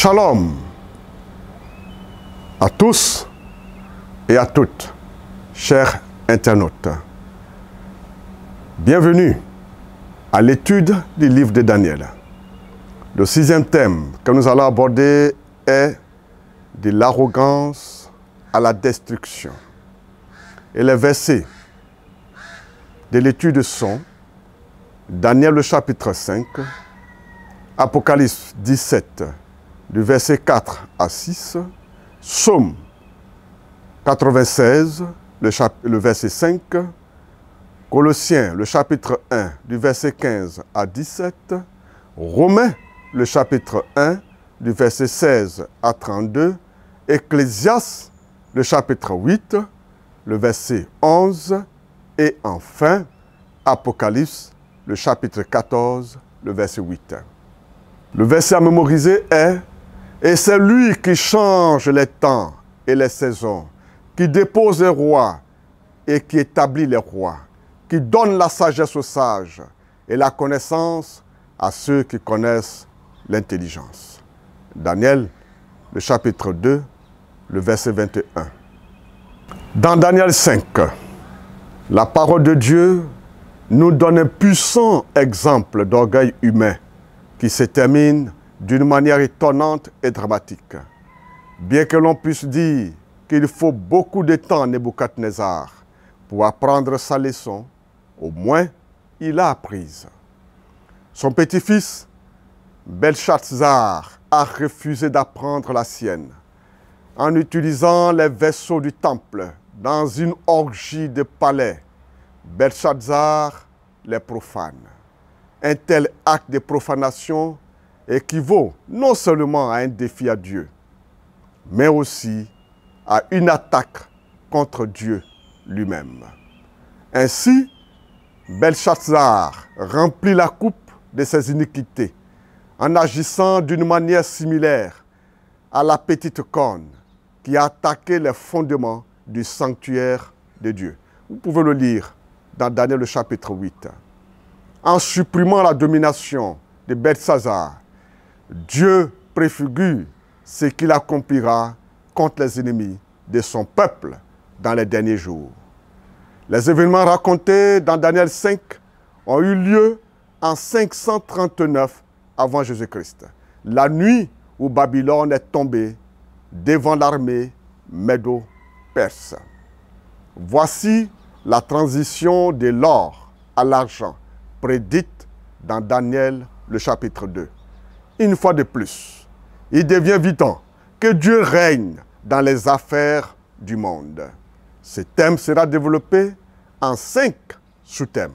Shalom à tous et à toutes, chers internautes. Bienvenue à l'étude du livre de Daniel. Le 6e thème que nous allons aborder est de l'arrogance à la destruction. Et les versets de l'étude sont Daniel le chapitre 5, Apocalypse 17, du verset 4 à 6, Psaume 96, le verset 5, Colossiens, le chapitre 1, du verset 15 à 17, Romains, le chapitre 1, du verset 16 à 32, Ecclésiaste, le chapitre 8, le verset 11, et enfin, Apocalypse, le chapitre 14, le verset 8. Le verset à mémoriser est « Et c'est lui qui change les temps et les saisons, qui dépose les rois et qui établit les rois, qui donne la sagesse aux sages et la connaissance à ceux qui connaissent l'intelligence. » Daniel, le chapitre 2, le verset 21. Dans Daniel 5, la parole de Dieu nous donne un puissant exemple d'orgueil humain qui se termine d'une manière étonnante et dramatique. Bien que l'on puisse dire qu'il faut beaucoup de temps à Nebuchadnezzar pour apprendre sa leçon, au moins il a apprise. Son petit-fils, Belshazzar, a refusé d'apprendre la sienne en utilisant les vaisseaux du temple dans une orgie de palais. Belshazzar les profane. Un tel acte de profanation équivaut non seulement à un défi à Dieu, mais aussi à une attaque contre Dieu lui-même. Ainsi, Belshazzar remplit la coupe de ses iniquités en agissant d'une manière similaire à la petite corne qui a attaqué les fondements du sanctuaire de Dieu. Vous pouvez le lire dans Daniel le chapitre 8. En supprimant la domination de Belshazzar, Dieu préfigure ce qu'il accomplira contre les ennemis de son peuple dans les derniers jours. Les événements racontés dans Daniel 5 ont eu lieu en 539 avant Jésus-Christ, la nuit où Babylone est tombée devant l'armée médo-perse. Voici la transition de l'or à l'argent prédite dans Daniel le chapitre 2. Une fois de plus, il devient évident que Dieu règne dans les affaires du monde. Ce thème sera développé en 5 sous-thèmes.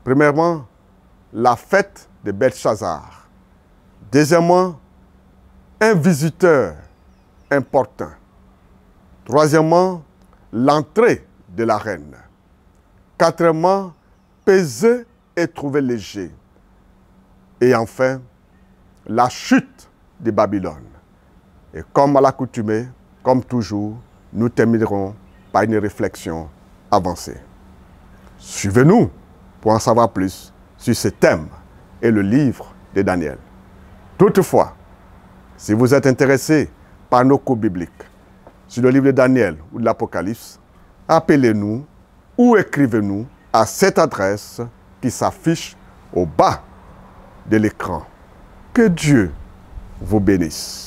Premièrement, la fête de Belshazzar. Deuxièmement, un visiteur important. Troisièmement, l'entrée de la reine. Quatrièmement, peser et trouver léger. Et enfin, la chute de Babylone. Et comme à l'accoutumée, comme toujours, nous terminerons par une réflexion avancée. Suivez-nous pour en savoir plus sur ce thème et le livre de Daniel. Toutefois, si vous êtes intéressé par nos cours bibliques sur le livre de Daniel ou de l'Apocalypse, appelez-nous ou écrivez-nous à cette adresse qui s'affiche au bas de l'écran. Que Dieu vous bénisse.